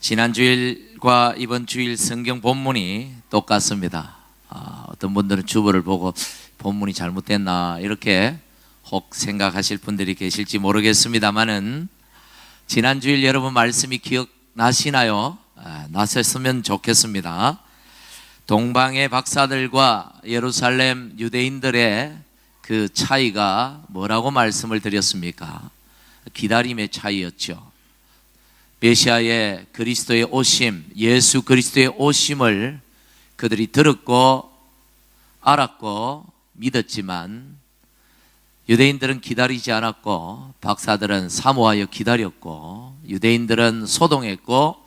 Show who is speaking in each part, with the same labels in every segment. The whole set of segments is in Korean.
Speaker 1: 지난 주일과 이번 주일 성경 본문이 똑같습니다. 어떤 분들은 주보를 보고 본문이 잘못됐나 이렇게 혹 생각하실 분들이 계실지 모르겠습니다만은 지난 주일 여러분 말씀이 기억나시나요? 나셨으면 좋겠습니다. 동방의 박사들과 예루살렘 유대인들의 그 차이가 뭐라고 말씀을 드렸습니까? 기다림의 차이였죠. 메시아의 그리스도의 오심, 예수 그리스도의 오심을 그들이 들었고 알았고 믿었지만 유대인들은 기다리지 않았고 박사들은 사모하여 기다렸고 유대인들은 소동했고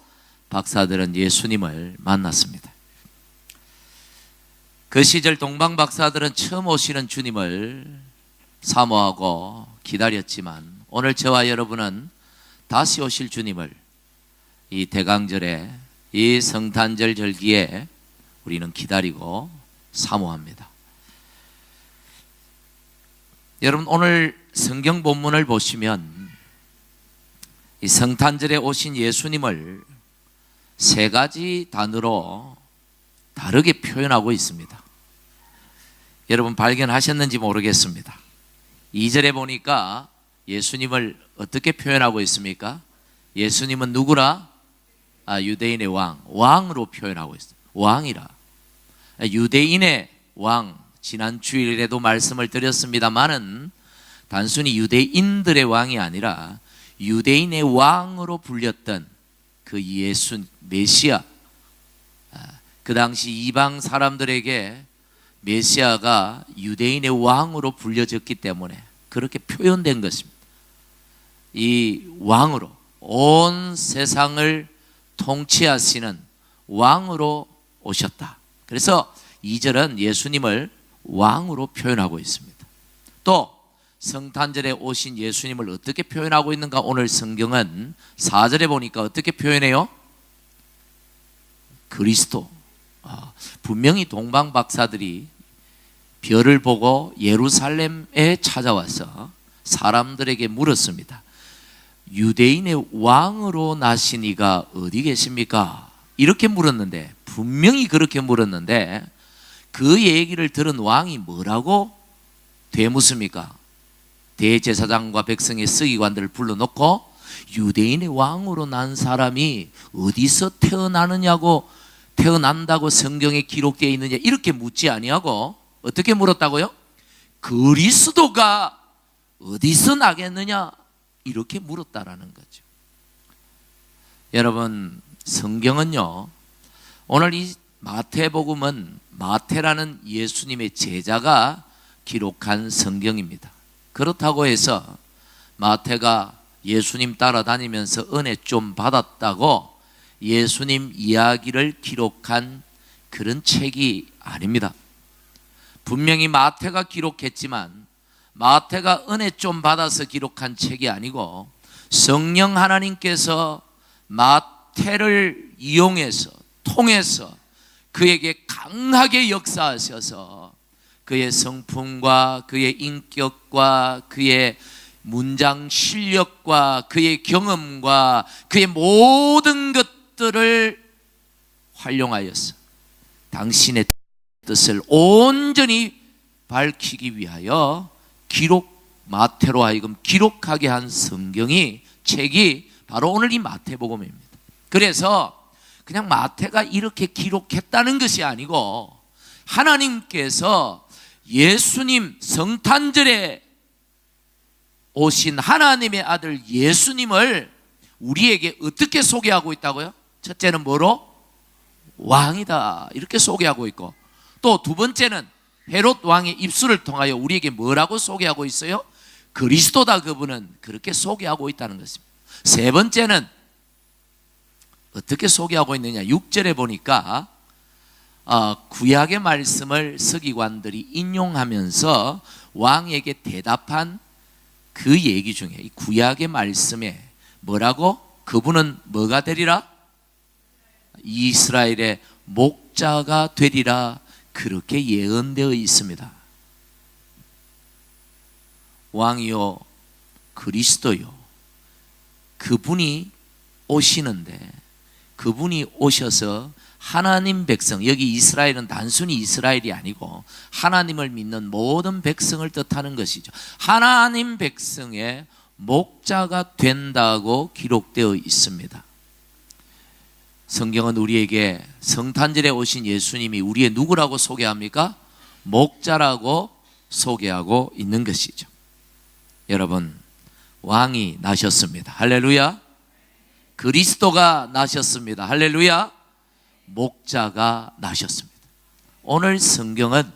Speaker 1: 박사들은 예수님을 만났습니다. 그 시절 동방 박사들은 처음 오시는 주님을 사모하고 기다렸지만 오늘 저와 여러분은 다시 오실 주님을 이 대강절에 이 성탄절 절기에 우리는 기다리고 사모합니다. 여러분 오늘 성경 본문을 보시면 이 성탄절에 오신 예수님을 세 가지 단어로 다르게 표현하고 있습니다. 여러분 발견하셨는지 모르겠습니다. 2절에 보니까 예수님을 어떻게 표현하고 있습니까? 예수님은 누구라? 유대인의 왕으로 표현하고 있어요. 왕이라. 유대인의 왕, 지난 주일에도 말씀을 드렸습니다만은 단순히 유대인들의 왕이 아니라 유대인의 왕으로 불렸던 그 예수 메시아. 그 당시 이방 사람들에게 메시아가 유대인의 왕으로 불려졌기 때문에 그렇게 표현된 것입니다. 이 왕으로 온 세상을 통치하시는 왕으로 오셨다. 그래서 2절은 예수님을 왕으로 표현하고 있습니다. 또 성탄절에 오신 예수님을 어떻게 표현하고 있는가? 오늘 성경은 4절에 보니까 어떻게 표현해요? 그리스도. 분명히 동방 박사들이 별을 보고 예루살렘에 찾아와서 사람들에게 물었습니다. 유대인의 왕으로 나신 이가 어디 계십니까? 이렇게 물었는데, 분명히 그렇게 물었는데 그 얘기를 들은 왕이 뭐라고 되묻습니까? 대제사장과 백성의 서기관들을 불러놓고 유대인의 왕으로 난 사람이 어디서 태어나느냐고, 태어난다고 성경에 기록되어 있느냐 이렇게 묻지 아니하고 어떻게 물었다고요? 그리스도가 어디서 나겠느냐 이렇게 물었다라는 거죠. 여러분 성경은요, 오늘 이 마태복음은 마태라는 예수님의 제자가 기록한 성경입니다. 그렇다고 해서 마태가 예수님 따라다니면서 은혜 좀 받았다고 예수님 이야기를 기록한 그런 책이 아닙니다. 분명히 마태가 기록했지만 마태가 은혜 좀 받아서 기록한 책이 아니고 성령 하나님께서 마태를 이용해서 통해서 그에게 강하게 역사하셔서 그의 성품과 그의 인격과 그의 문장 실력과 그의 경험과 그의 모든 것들을 활용하여서 당신의 뜻을 온전히 밝히기 위하여 마태로 하여금 기록하게 한 책이 바로 오늘 이 마태복음입니다. 그래서 그냥 마태가 이렇게 기록했다는 것이 아니고 하나님께서 예수님 성탄절에 오신 하나님의 아들 예수님을 우리에게 어떻게 소개하고 있다고요? 첫째는 뭐로? 왕이다 이렇게 소개하고 있고, 또 두 번째는 헤롯 왕의 입술을 통하여 우리에게 뭐라고 소개하고 있어요? 그리스도다, 그분은 그렇게 소개하고 있다는 것입니다. 세 번째는 어떻게 소개하고 있느냐? 6절에 보니까 구약의 말씀을 서기관들이 인용하면서 왕에게 대답한 그 얘기 중에 이 구약의 말씀에 뭐라고? 그분은 뭐가 되리라? 이스라엘의 목자가 되리라, 그렇게 예언되어 있습니다. 왕이요 그리스도요, 그분이 오시는데 그분이 오셔서 하나님 백성, 여기 이스라엘은 단순히 이스라엘이 아니고 하나님을 믿는 모든 백성을 뜻하는 것이죠. 하나님 백성의 목자가 된다고 기록되어 있습니다. 성경은 우리에게 성탄절에 오신 예수님이 우리의 누구라고 소개합니까? 목자라고 소개하고 있는 것이죠. 여러분, 왕이 나셨습니다. 할렐루야. 그리스도가 나셨습니다. 할렐루야. 목자가 나셨습니다. 오늘 성경은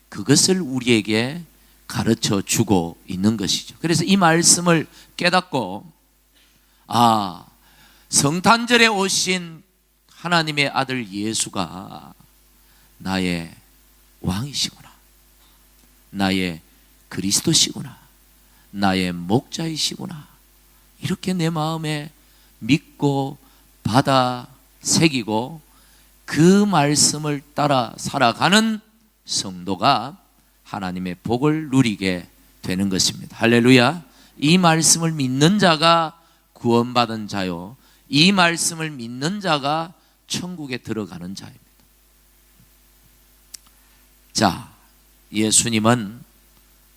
Speaker 1: 그것을 우리에게 가르쳐 주고 있는 것이죠. 그래서 이 말씀을 깨닫고, 성탄절에 오신 하나님의 아들 예수가 나의 왕이시구나, 나의 그리스도시구나, 나의 목자이시구나, 이렇게 내 마음에 믿고 받아 새기고 그 말씀을 따라 살아가는 성도가 하나님의 복을 누리게 되는 것입니다. 할렐루야. 이 말씀을 믿는 자가 구원받은 자요, 이 말씀을 믿는 자가 천국에 들어가는 자입니다. 자, 예수님은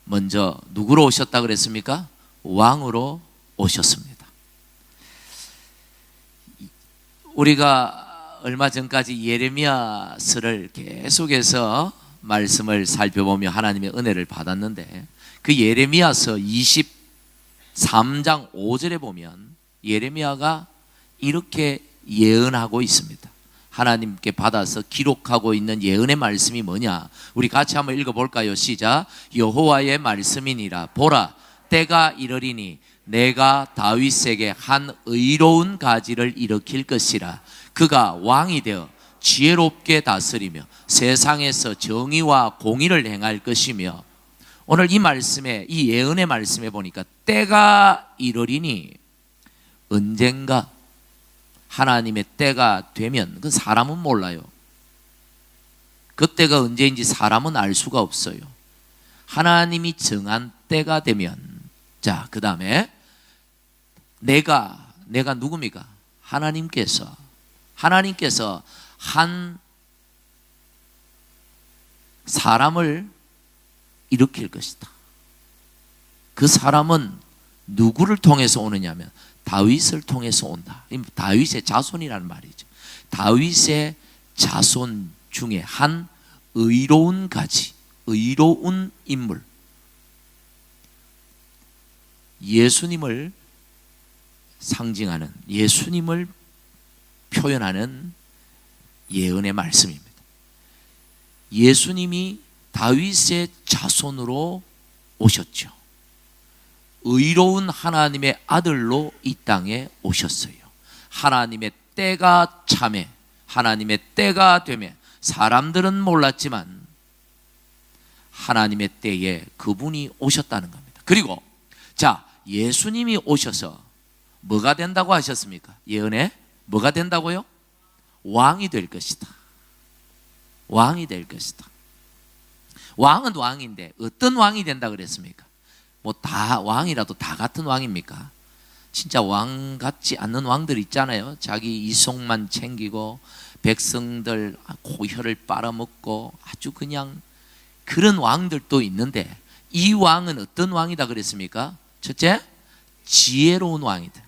Speaker 1: 먼저 누구로 오셨다 그랬습니까? 왕으로 오셨습니다. 우리가 얼마 전까지 예레미야서를 계속해서 말씀을 살펴보며 하나님의 은혜를 받았는데, 그 예레미야서 23장 5절에 보면 예레미야가 이렇게 예언하고 있습니다. 하나님께 받아서 기록하고 있는 예언의 말씀이 뭐냐? 우리 같이 한번 읽어볼까요? 시작. 여호와의 말씀이니라. 보라, 때가 이르리니 내가 다윗에게 한 의로운 가지를 일으킬 것이라. 그가 왕이 되어 지혜롭게 다스리며 세상에서 정의와 공의를 행할 것이며. 오늘 이 말씀에, 이 예언의 말씀에 보니까 때가 이르리니, 언젠가 하나님의 때가 되면, 그 사람은 몰라요. 그 때가 언제인지 사람은 알 수가 없어요. 하나님이 정한 때가 되면, 자, 그 다음에 내가 누굽니까? 하나님께서 한 사람을 일으킬 것이다. 그 사람은 누구를 통해서 오느냐면 다윗을 통해서 온다. 다윗의 자손이라는 말이죠. 다윗의 자손 중에 한 의로운 가지, 의로운 인물, 예수님을 상징하는, 예수님을 표현하는 예언의 말씀입니다. 예수님이 다윗의 자손으로 오셨죠. 의로운 하나님의 아들로 이 땅에 오셨어요. 하나님의 때가 참에, 하나님의 때가 되매, 사람들은 몰랐지만 하나님의 때에 그분이 오셨다는 겁니다. 그리고 자, 예수님이 오셔서 뭐가 된다고 하셨습니까? 예언에 뭐가 된다고요? 왕이 될 것이다. 왕이 될 것이다. 왕은 왕인데 어떤 왕이 된다 그랬습니까? 뭐 다 왕이라도 다 같은 왕입니까? 진짜 왕 같지 않는 왕들 있잖아요. 자기 이속만 챙기고 백성들 고혈을 빨아먹고 아주 그냥 그런 왕들도 있는데, 이 왕은 어떤 왕이다 그랬습니까? 첫째, 지혜로운 왕이다.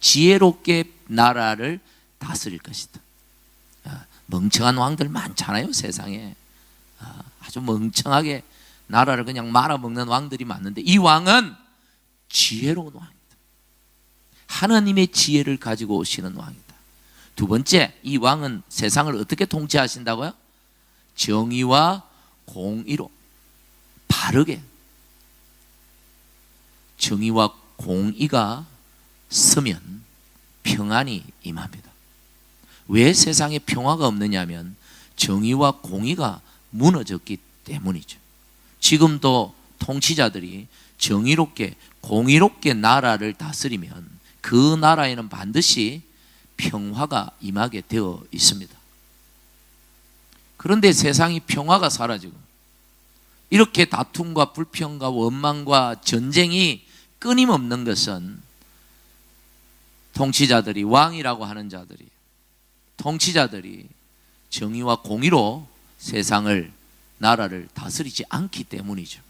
Speaker 1: 지혜롭게 나라를 다스릴 것이다. 멍청한 왕들 많잖아요, 세상에. 아주 멍청하게 나라를 그냥 말아먹는 왕들이 많은데, 이 왕은 지혜로운 왕이다. 하나님의 지혜를 가지고 오시는 왕이다. 두 번째, 이 왕은 세상을 어떻게 통치하신다고요? 정의와 공의로, 바르게. 정의와 공의가 서면 평안이 임합니다. 왜 세상에 평화가 없느냐면 정의와 공의가 무너졌기 때문이죠. 지금도 통치자들이 정의롭게 공의롭게 나라를 다스리면 그 나라에는 반드시 평화가 임하게 되어 있습니다. 그런데 세상이 평화가 사라지고 이렇게 다툼과 불평과 원망과 전쟁이 끊임없는 것은 통치자들이, 왕이라고 하는 자들이 통치자들이 정의와 공의로 세상을, 나라를 다스리지 않기 때문이죠.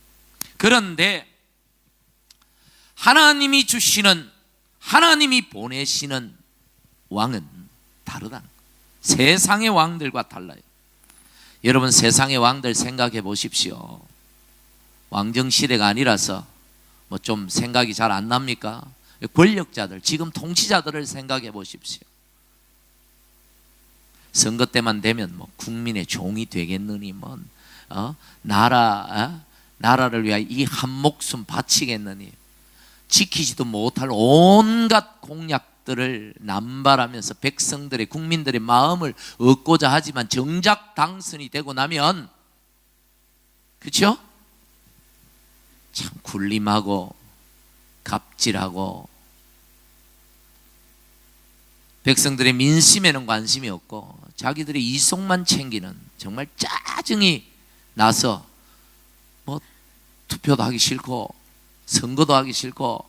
Speaker 1: 그런데 하나님이 주시는, 하나님이 보내시는 왕은 다르다. 세상의 왕들과 달라요. 여러분, 세상의 왕들 생각해 보십시오. 왕정 시대가 아니라서 뭐 좀 생각이 잘 안 납니까? 권력자들, 지금 통치자들을 생각해 보십시오. 선거 때만 되면 뭐 국민의 종이 되겠느니, 뭐 나라를 위하여 이 한 목숨 바치겠느니, 지키지도 못할 온갖 공약들을 남발하면서 백성들의, 국민들의 마음을 얻고자 하지만 정작 당선이 되고 나면, 그렇죠? 참 굴림하고 갑질하고 백성들의 민심에는 관심이 없고 자기들의 이속만 챙기는, 정말 짜증이 나서 뭐 투표도 하기 싫고 선거도 하기 싫고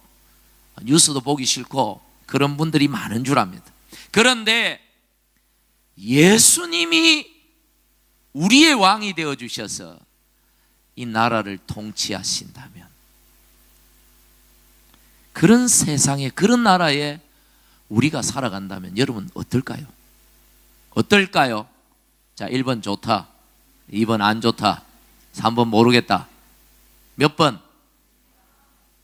Speaker 1: 뉴스도 보기 싫고 그런 분들이 많은 줄 압니다. 그런데 예수님이 우리의 왕이 되어 주셔서 이 나라를 통치하신다면, 그런 세상에, 그런 나라에 우리가 살아간다면 여러분 어떨까요? 어떨까요? 자, 1번 좋다, 2번 안 좋다, 3번 모르겠다. 몇 번?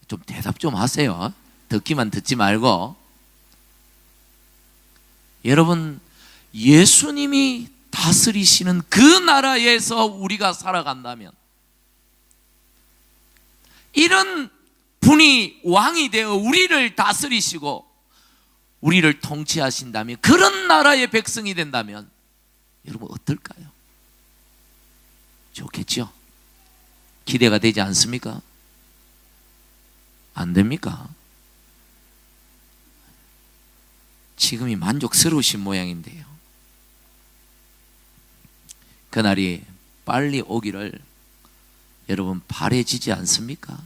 Speaker 1: 좀 대답 좀 하세요. 듣기만 듣지 말고. 여러분, 예수님이 다스리시는 그 나라에서 우리가 살아간다면, 이런 분이 왕이 되어 우리를 다스리시고 우리를 통치하신다면, 그런 나라의 백성이 된다면 여러분 어떨까요? 좋겠죠? 기대가 되지 않습니까? 안 됩니까? 지금이 만족스러우신 모양인데요. 그날이 빨리 오기를 여러분 바라지지 않습니까?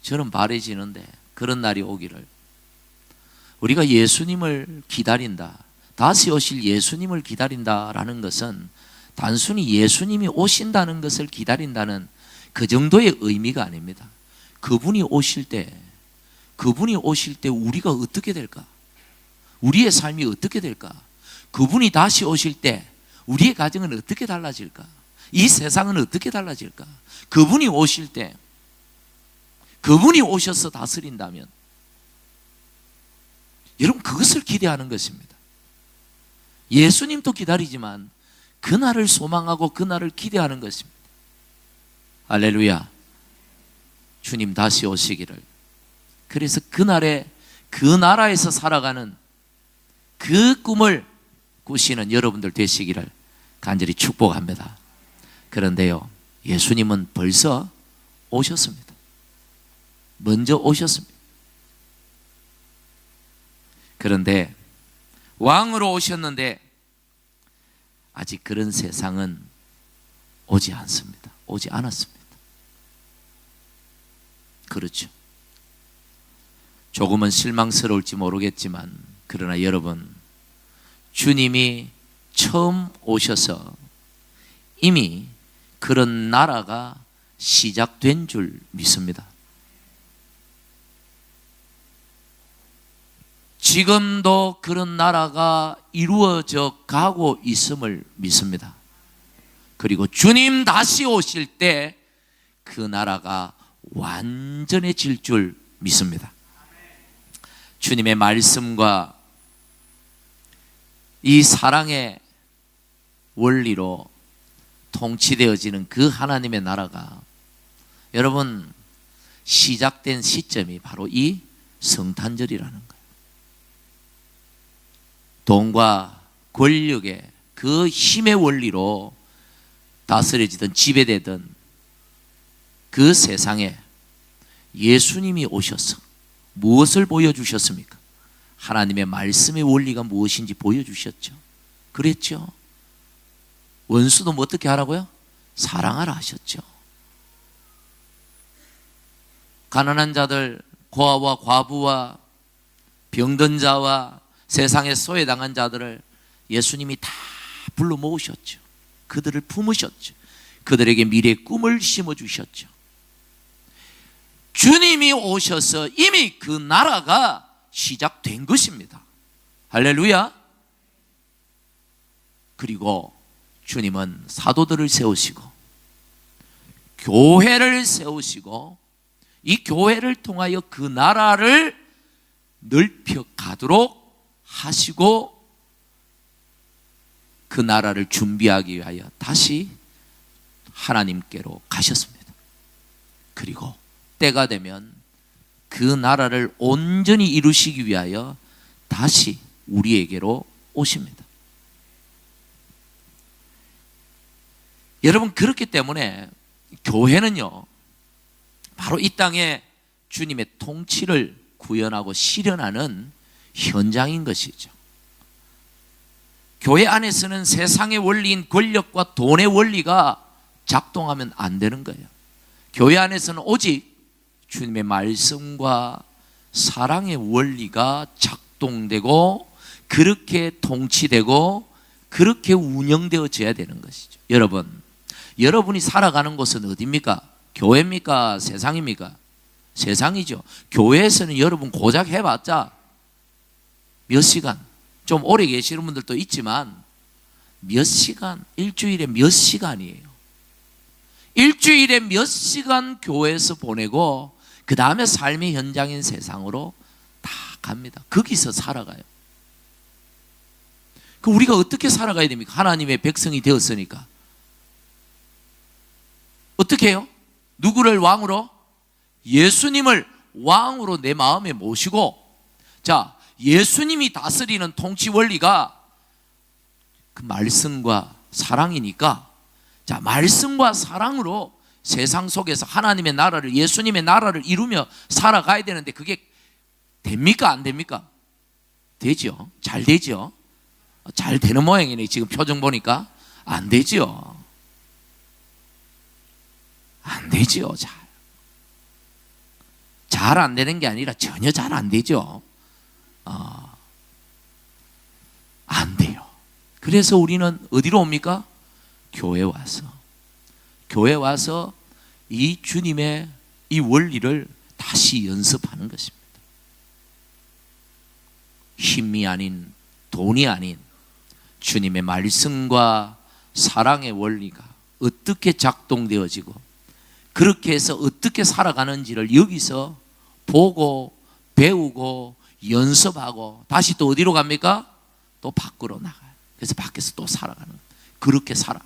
Speaker 1: 저는 바라지는데, 그런 날이 오기를. 우리가 예수님을 기다린다, 다시 오실 예수님을 기다린다라는 것은 단순히 예수님이 오신다는 것을 기다린다는 그 정도의 의미가 아닙니다. 그분이 오실 때 우리가 어떻게 될까? 우리의 삶이 어떻게 될까? 그분이 다시 오실 때 우리의 가정은 어떻게 달라질까? 이 세상은 어떻게 달라질까? 그분이 오실 때, 그분이 오셔서 다스린다면 여러분 그것을 기대하는 것입니다. 예수님도 기다리지만 그날을 소망하고 그날을 기대하는 것입니다. 할렐루야. 주님 다시 오시기를. 그래서 그날에 그 나라에서 살아가는 그 꿈을 꾸시는 여러분들 되시기를 간절히 축복합니다. 그런데요, 예수님은 벌써 오셨습니다. 먼저 오셨습니다. 그런데 왕으로 오셨는데 아직 그런 세상은 오지 않습니다. 오지 않았습니다. 그렇죠. 조금은 실망스러울지 모르겠지만, 그러나 여러분, 주님이 처음 오셔서 이미 그런 나라가 시작된 줄 믿습니다. 지금도 그런 나라가 이루어져 가고 있음을 믿습니다. 그리고 주님 다시 오실 때 그 나라가 완전해질 줄 믿습니다. 주님의 말씀과 이 사랑의 원리로 통치되어지는 그 하나님의 나라가 여러분 시작된 시점이 바로 이 성탄절이라는 거예요. 돈과 권력의 그 힘의 원리로 다스려지던 지배되던 그 세상에 예수님이 오셔서 무엇을 보여주셨습니까? 하나님의 말씀의 원리가 무엇인지 보여주셨죠. 그랬죠. 원수도 뭐 어떻게 하라고요? 사랑하라 하셨죠. 가난한 자들, 고아와 과부와 병든 자와 세상에 소외당한 자들을 예수님이 다 불러 모으셨죠. 그들을 품으셨죠. 그들에게 미래의 꿈을 심어주셨죠. 주님이 오셔서 이미 그 나라가 시작된 것입니다. 할렐루야. 그리고 주님은 사도들을 세우시고 교회를 세우시고 이 교회를 통하여 그 나라를 넓혀 가도록 하시고 그 나라를 준비하기 위하여 다시 하나님께로 가셨습니다. 그리고 때가 되면 그 나라를 온전히 이루시기 위하여 다시 우리에게로 오십니다. 여러분, 그렇기 때문에 교회는요, 바로 이 땅에 주님의 통치를 구현하고 실현하는 현장인 것이죠. 교회 안에서는 세상의 원리인 권력과 돈의 원리가 작동하면 안 되는 거예요. 교회 안에서는 오직 주님의 말씀과 사랑의 원리가 작동되고 그렇게 통치되고 그렇게 운영되어져야 되는 것이죠. 여러분이 살아가는 곳은 어디입니까? 교회입니까? 세상입니까? 세상이죠. 교회에서는 여러분 고작 해봤자 몇 시간, 좀 오래 계시는 분들도 있지만 몇 시간, 일주일에 몇 시간이에요. 일주일에 몇 시간 교회에서 보내고 그 다음에 삶의 현장인 세상으로 다 갑니다. 거기서 살아가요. 그 우리가 어떻게 살아가야 됩니까? 하나님의 백성이 되었으니까. 어떻게 해요? 누구를 왕으로? 예수님을 왕으로 내 마음에 모시고, 자, 예수님이 다스리는 통치 원리가 그 말씀과 사랑이니까, 자, 말씀과 사랑으로 세상 속에서 하나님의 나라를, 예수님의 나라를 이루며 살아가야 되는데 그게 됩니까? 안 됩니까? 되죠. 잘 되죠. 잘 되는 모양이네. 지금 표정 보니까 안 되죠. 안 되죠. 잘 안 되는 게 아니라 전혀 잘 안 되죠. 안 돼요. 그래서 우리는 어디로 옵니까? 교회 와서 이 주님의 이 원리를 다시 연습하는 것입니다. 힘이 아닌, 돈이 아닌 주님의 말씀과 사랑의 원리가 어떻게 작동되어지고 그렇게 해서 어떻게 살아가는지를 여기서 보고 배우고 연습하고 다시 또 어디로 갑니까? 또 밖으로 나가요. 그래서 밖에서 또 살아가는 거예요. 그렇게 살아.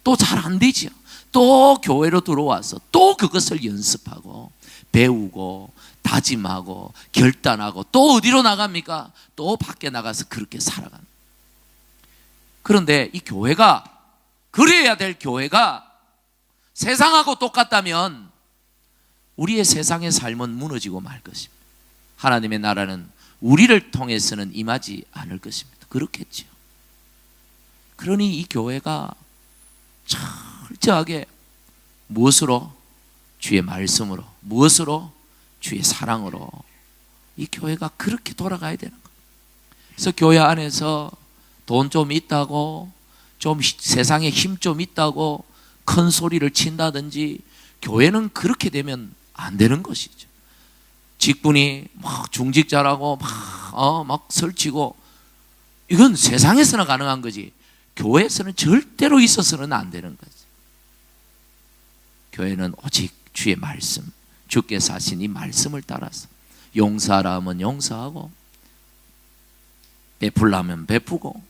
Speaker 1: 또 잘 안 되죠. 또 교회로 들어와서 또 그것을 연습하고 배우고 다짐하고 결단하고 또 어디로 나갑니까? 또 밖에 나가서 그렇게 살아가는 거예요. 그런데 이 교회가, 그래야 될 교회가 세상하고 똑같다면 우리의 세상의 삶은 무너지고 말 것입니다. 하나님의 나라는 우리를 통해서는 임하지 않을 것입니다. 그렇겠죠. 그러니 이 교회가 철저하게 무엇으로? 주의 말씀으로, 무엇으로? 주의 사랑으로 이 교회가 그렇게 돌아가야 되는 거예요. 그래서 교회 안에서 돈 좀 있다고, 좀 세상에 힘 좀 있다고 큰 소리를 친다든지, 교회는 그렇게 되면 안 되는 것이죠. 직분이 막 중직자라고 막 설치고, 이건 세상에서나 가능한 거지 교회에서는 절대로 있어서는 안 되는 거지. 교회는 오직 주의 말씀, 주께서 하신 이 말씀을 따라서 용서하라 하면 용서하고, 베풀라면 베푸고,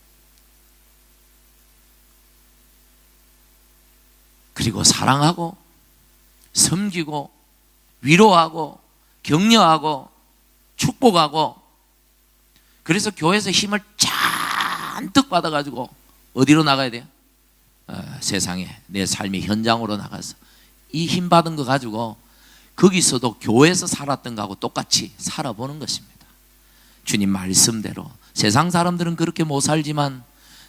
Speaker 1: 그리고 사랑하고 섬기고 위로하고 격려하고 축복하고. 그래서 교회에서 힘을 잔뜩 받아가지고 어디로 나가야 돼요? 세상에, 내 삶의 현장으로 나가서 이 힘 받은 거 가지고 거기서도 교회에서 살았던 거하고 똑같이 살아보는 것입니다. 주님 말씀대로. 세상 사람들은 그렇게 못 살지만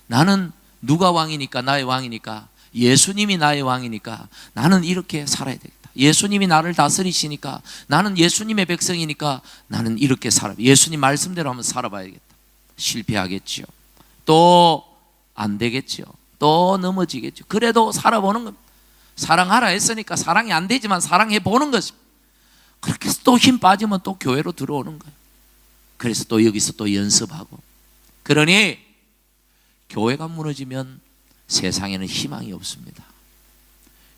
Speaker 1: 나는 누가 왕이니까, 나의 왕이니까, 예수님이 나의 왕이니까 나는 이렇게 살아야 되겠다. 예수님이 나를 다스리시니까, 나는 예수님의 백성이니까 나는 이렇게 살아, 예수님 말씀대로 한번 살아봐야겠다. 실패하겠지요. 또 안 되겠죠. 또 넘어지겠죠. 그래도 살아보는 겁니다. 사랑하라 했으니까 사랑이 안 되지만 사랑해 보는 것입니다. 그렇게 해서 또 힘 빠지면 또 교회로 들어오는 거예요. 그래서 또 여기서 또 연습하고. 그러니 교회가 무너지면 세상에는 희망이 없습니다.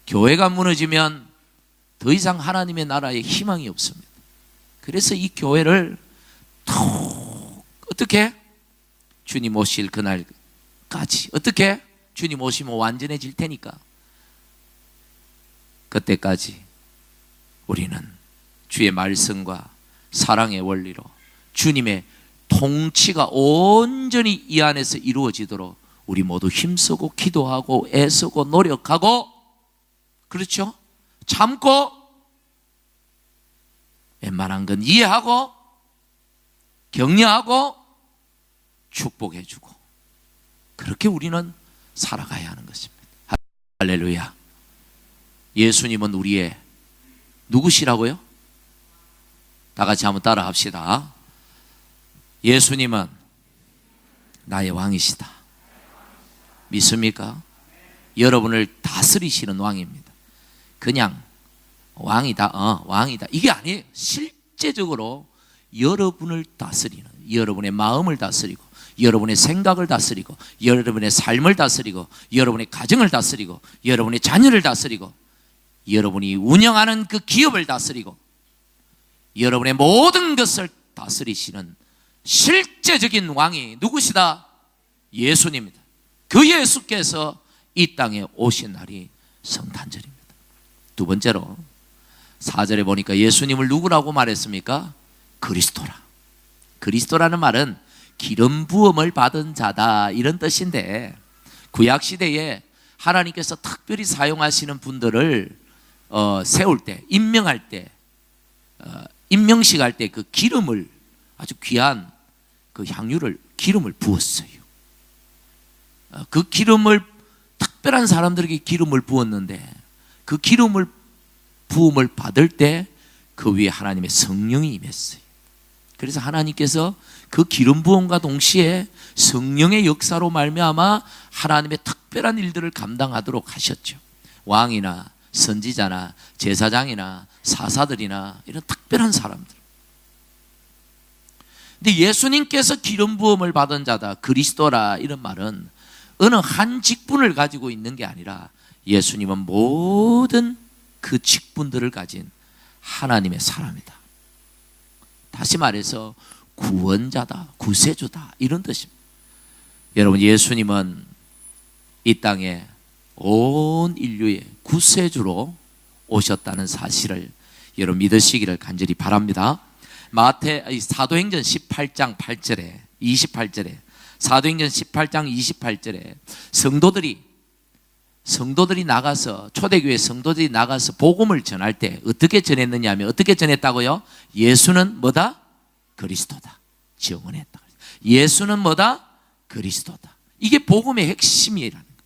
Speaker 1: 교회가 무너지면 더 이상 하나님의 나라에 희망이 없습니다. 그래서 이 교회를 톡 어떻게? 주님 오실 그날까지 어떻게? 주님 오시면 완전해질 테니까 그때까지 우리는 주의 말씀과 사랑의 원리로 주님의 통치가 온전히 이 안에서 이루어지도록 우리 모두 힘쓰고 기도하고 애쓰고 노력하고, 그렇죠? 참고 웬만한 건 이해하고 격려하고 축복해주고, 그렇게 우리는 살아가야 하는 것입니다. 할렐루야. 예수님은 우리의 누구시라고요? 다 같이 한번 따라 합시다. 예수님은 나의 왕이시다. 믿습니까? 여러분을 다스리시는 왕입니다. 그냥 왕이다, 왕이다 이게 아니에요. 실제적으로 여러분을 다스리는, 여러분의 마음을 다스리고 여러분의 생각을 다스리고 여러분의 삶을 다스리고 여러분의 가정을 다스리고 여러분의 자녀를 다스리고 여러분이 운영하는 그 기업을 다스리고 여러분의 모든 것을 다스리시는 실제적인 왕이 누구시다? 예수님입니다. 그 예수께서 이 땅에 오신 날이 성탄절입니다. 두 번째로 4절에 보니까 예수님을 누구라고 말했습니까? 그리스도라. 그리스도라는 말은 기름 부음을 받은 자다 이런 뜻인데, 구약시대에 하나님께서 특별히 사용하시는 분들을 세울 때, 임명할 때, 임명식 할 때 그 기름을, 아주 귀한 그 향유를, 기름을 부었어요. 그 기름을, 특별한 사람들에게 기름을 부었는데 그 기름을 부음을 받을 때 그 위에 하나님의 성령이 임했어요. 그래서 하나님께서 그 기름 부음과 동시에 성령의 역사로 말미암아 하나님의 특별한 일들을 감당하도록 하셨죠. 왕이나 선지자나 제사장이나 사사들이나 이런 특별한 사람들. 근데 예수님께서 기름 부음을 받은 자다, 그리스도라, 이런 말은 어느 한 직분을 가지고 있는 게 아니라 예수님은 모든 그 직분들을 가진 하나님의 사람이다. 다시 말해서 구원자다, 구세주다, 이런 뜻입니다. 여러분, 예수님은 이 땅에 온 인류의 구세주로 오셨다는 사실을 여러분 믿으시기를 간절히 바랍니다. 사도행전 18장 8절에 28절에 사도행전 18장 28절에 성도들이 나가서, 초대교회 성도들이 나가서 복음을 전할 때 어떻게 전했느냐 하면, 어떻게 전했다고요? 예수는 뭐다? 그리스도다. 증언했다. 예수는 뭐다? 그리스도다. 이게 복음의 핵심이라는 거예요.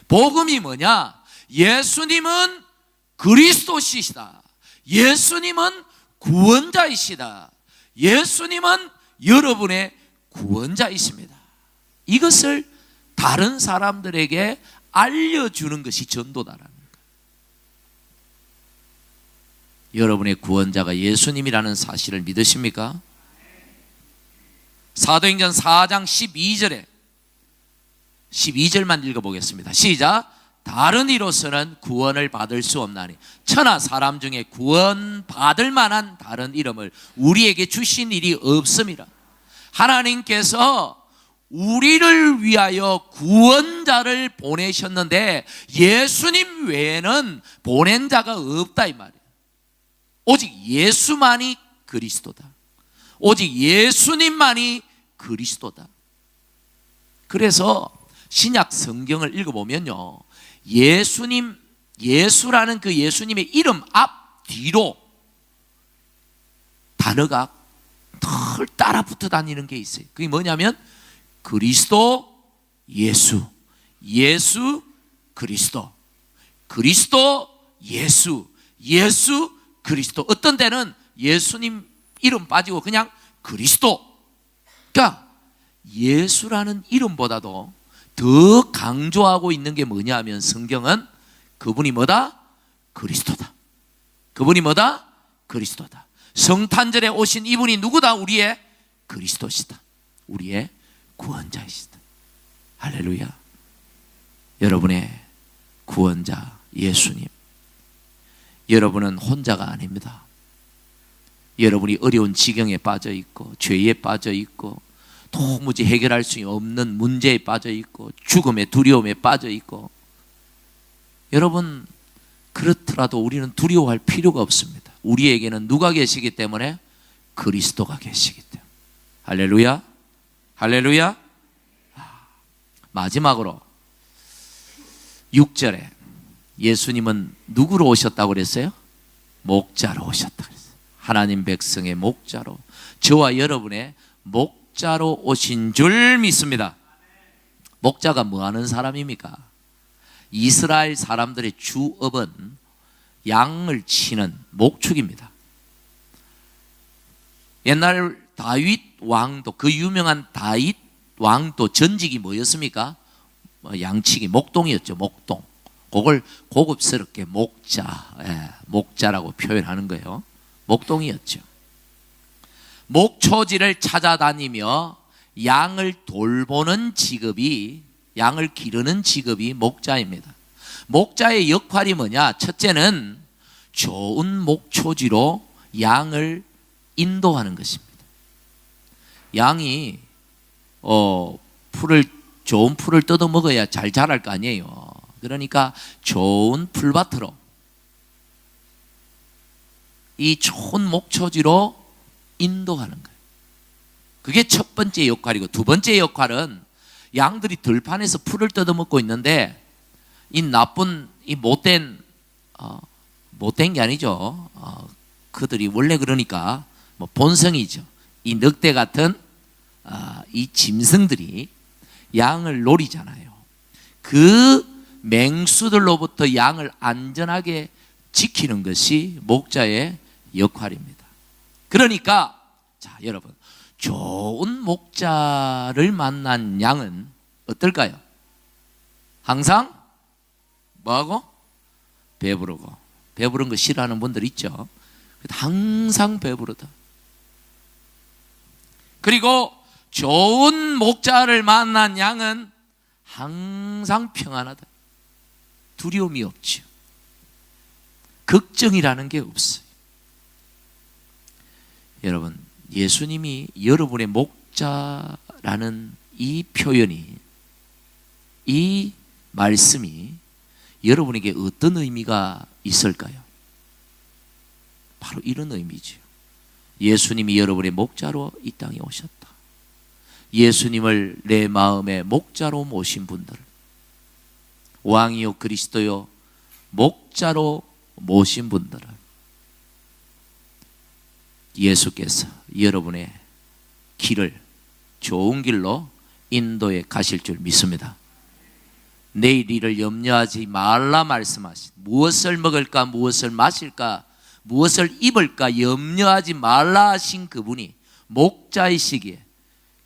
Speaker 1: 복음이 뭐냐? 예수님은 그리스도시시다. 예수님은 구원자이시다. 예수님은 여러분의 구원자이십니다. 이것을 다른 사람들에게 알려주는 것이 전도다라는 거예요. 여러분의 구원자가 예수님이라는 사실을 믿으십니까? 사도행전 4장 12절만 읽어보겠습니다. 시작. 다른 이로서는 구원을 받을 수 없나니 천하 사람 중에 구원 받을 만한 다른 이름을 우리에게 주신 일이 없음이라. 하나님께서 우리를 위하여 구원자를 보내셨는데 예수님 외에는 보낸 자가 없다, 이 말이에요. 오직 예수만이 그리스도다. 오직 예수님만이 그리스도다. 그래서 신약 성경을 읽어보면요, 예수라는 그 예수님의 이름 앞 뒤로 단어가 늘 따라 붙어 다니는 게 있어요. 그게 뭐냐면 그리스도, 예수, 예수, 그리스도, 그리스도, 예수, 예수, 그리스도. 어떤 때는 예수님 이름 빠지고 그냥 그리스도. 그러니까 예수라는 이름보다도 더 강조하고 있는 게 뭐냐 하면 성경은 그분이 뭐다? 그리스도다. 그분이 뭐다? 그리스도다. 성탄절에 오신 이분이 누구다? 우리의 그리스도시다. 우리의 구원자이시다. 할렐루야. 여러분의 구원자 예수님, 여러분은 혼자가 아닙니다. 여러분이 어려운 지경에 빠져 있고 죄에 빠져 있고 도무지 해결할 수 없는 문제에 빠져 있고 죽음의 두려움에 빠져 있고, 여러분 그렇더라도 우리는 두려워할 필요가 없습니다. 우리에게는 누가 계시기 때문에? 그리스도가 계시기 때문에. 할렐루야. 할렐루야. 마지막으로 6절에 예수님은 누구로 오셨다고 그랬어요? 목자로 오셨다고 그랬어요. 하나님 백성의 목자로, 저와 여러분의 목자로 오신 줄 믿습니다. 목자가 뭐 하는 사람입니까? 이스라엘 사람들의 주업은 양을 치는 목축입니다. 옛날 다윗 왕도, 그 유명한 다윗 왕도 전직이 뭐였습니까? 양치기, 목동이었죠. 목동. 그걸 고급스럽게 목자라고 표현하는 거예요. 목동이었죠. 목초지를 찾아다니며 양을 돌보는 직업이, 양을 기르는 직업이 목자입니다. 목자의 역할이 뭐냐? 첫째는 좋은 목초지로 양을 인도하는 것입니다. 양이 좋은 풀을 뜯어 먹어야 잘 자랄 거 아니에요. 그러니까 좋은 풀밭으로, 이 좋은 목초지로 인도하는 거예요. 그게 첫 번째 역할이고, 두 번째 역할은 양들이 들판에서 풀을 뜯어 먹고 있는데 이 나쁜, 이 못된 게 아니죠. 그들이 원래 그러니까 뭐 본성이죠. 이 늑대 같은 이 짐승들이 양을 노리잖아요. 그 맹수들로부터 양을 안전하게 지키는 것이 목자의 역할입니다. 그러니까 자, 여러분, 좋은 목자를 만난 양은 어떨까요? 항상 뭐하고? 배부르고. 배부른 거 싫어하는 분들 있죠. 항상 배부르다. 그리고 좋은 목자를 만난 양은 항상 평안하다. 두려움이 없죠. 걱정이라는 게 없어요. 여러분, 예수님이 여러분의 목자라는 이 표현이, 이 말씀이 여러분에게 어떤 의미가 있을까요? 바로 이런 의미죠. 예수님이 여러분의 목자로 이 땅에 오셨다. 예수님을 내 마음의 목자로 모신 분들, 왕이요 그리스도요 목자로 모신 분들은 예수께서 여러분의 길을 좋은 길로 인도해 가실 줄 믿습니다. 내일 일을 염려하지 말라 말씀하신, 무엇을 먹을까, 무엇을 마실까, 무엇을 입을까 염려하지 말라 하신 그분이 목자이시기에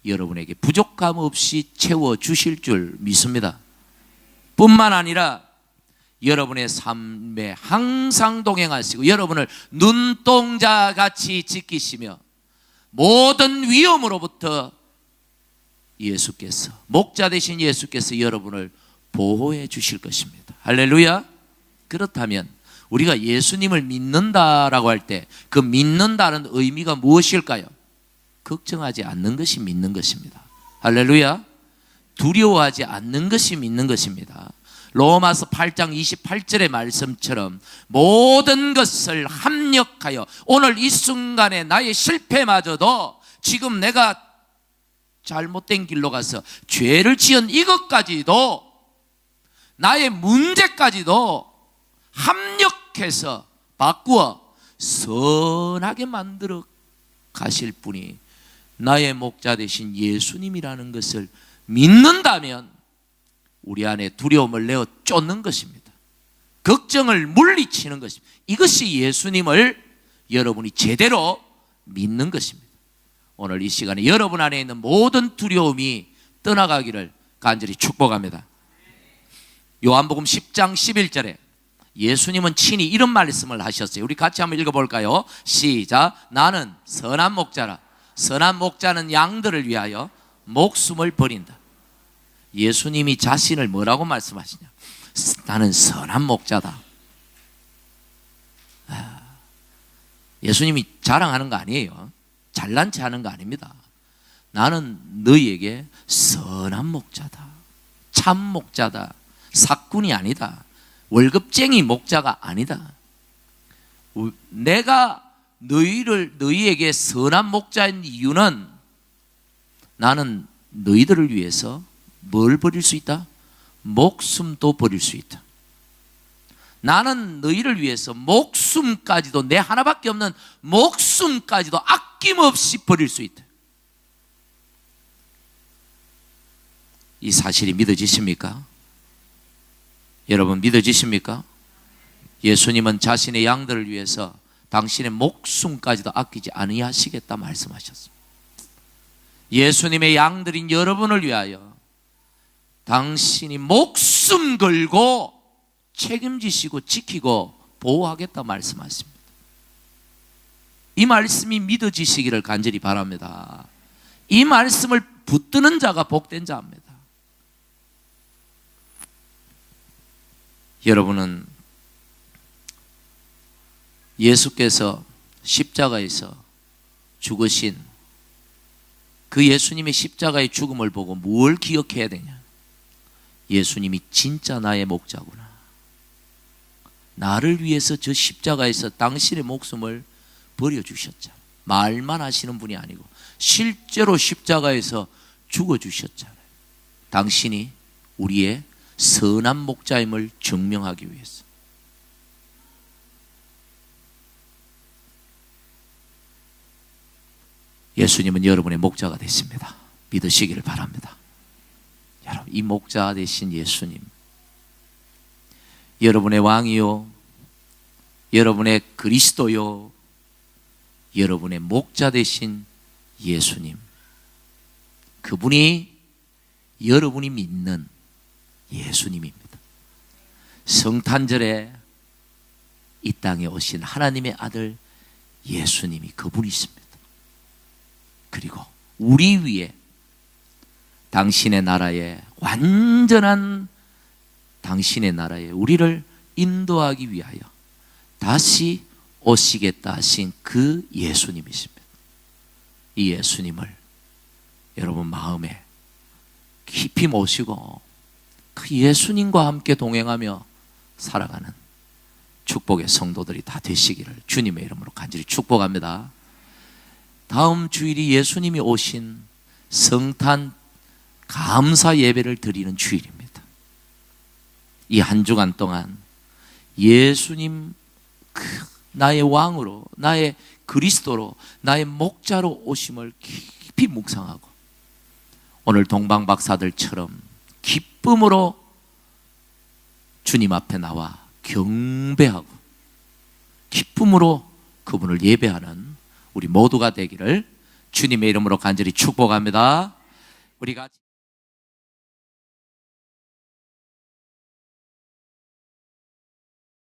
Speaker 1: 여러분에게 부족함 없이 채워주실 줄 믿습니다. 뿐만 아니라 여러분의 삶에 항상 동행하시고 여러분을 눈동자같이 지키시며 모든 위험으로부터 예수께서, 목자 되신 예수께서 여러분을 보호해 주실 것입니다. 할렐루야. 그렇다면 우리가 예수님을 믿는다라고 할 때 그 믿는다는 의미가 무엇일까요? 걱정하지 않는 것이 믿는 것입니다. 할렐루야. 두려워하지 않는 것이 믿는 것입니다. 로마서 8장 28절의 말씀처럼 모든 것을 합력하여, 오늘 이 순간에 나의 실패마저도, 지금 내가 잘못된 길로 가서 죄를 지은 이것까지도, 나의 문제까지도 합력해서 바꾸어 선하게 만들어 가실 분이 나의 목자 되신 예수님이라는 것을 믿는다면 우리 안에 두려움을 내어 쫓는 것입니다. 걱정을 물리치는 것입니다. 이것이 예수님을 여러분이 제대로 믿는 것입니다. 오늘 이 시간에 여러분 안에 있는 모든 두려움이 떠나가기를 간절히 축복합니다. 요한복음 10장 11절에 예수님은 친히 이런 말씀을 하셨어요. 우리 같이 한번 읽어볼까요? 시작. 나는 선한 목자라. 선한 목자는 양들을 위하여 목숨을 버린다. 예수님이 자신을 뭐라고 말씀하시냐? 나는 선한 목자다. 예수님이 자랑하는 거 아니에요. 잘난 체 하는 거 아닙니다. 나는 너희에게 선한 목자다. 참 목자다. 사꾼이 아니다. 월급쟁이 목자가 아니다. 내가 너희에게 선한 목자인 이유는 나는 너희들을 위해서 뭘 버릴 수 있다? 목숨도 버릴 수 있다. 나는 너희를 위해서 목숨까지도, 내 하나밖에 없는 목숨까지도 아낌없이 버릴 수 있다. 이 사실이 믿어지십니까? 여러분 믿어지십니까? 예수님은 자신의 양들을 위해서 당신의 목숨까지도 아끼지 아니하시겠다 말씀하셨습니다. 예수님의 양들인 여러분을 위하여 당신이 목숨 걸고 책임지시고 지키고 보호하겠다 말씀하십니다. 이 말씀이 믿어지시기를 간절히 바랍니다. 이 말씀을 붙드는 자가 복된 자입니다. 여러분은 예수께서 십자가에서 죽으신 그 예수님의 십자가의 죽음을 보고 뭘 기억해야 되냐? 예수님이 진짜 나의 목자구나. 나를 위해서 저 십자가에서 당신의 목숨을 버려주셨잖아. 말만 하시는 분이 아니고 실제로 십자가에서 죽어주셨잖아요. 당신이 우리의 선한 목자임을 증명하기 위해서. 예수님은 여러분의 목자가 되십니다. 믿으시기를 바랍니다. 여러분, 이 목자 되신 예수님, 여러분의 왕이요, 여러분의 그리스도요, 여러분의 목자 되신 예수님, 그분이 여러분이 믿는 예수님입니다. 성탄절에 이 땅에 오신 하나님의 아들 예수님이 그분이십니다. 그리고 우리 위에 당신의 나라에, 완전한 당신의 나라에 우리를 인도하기 위하여 다시 오시겠다 하신 그 예수님이십니다. 이 예수님을 여러분 마음에 깊이 모시고 그 예수님과 함께 동행하며 살아가는 축복의 성도들이 다 되시기를 주님의 이름으로 간절히 축복합니다. 다음 주일이 예수님이 오신 성탄 감사 예배를 드리는 주일입니다. 이 한 주간 동안 예수님 나의 왕으로, 나의 그리스도로, 나의 목자로 오심을 깊이 묵상하고 오늘 동방박사들처럼 기쁨으로 주님 앞에 나와 경배하고 기쁨으로 그분을 예배하는 우리 모두가 되기를 주님의 이름으로 간절히 축복합니다. 우리가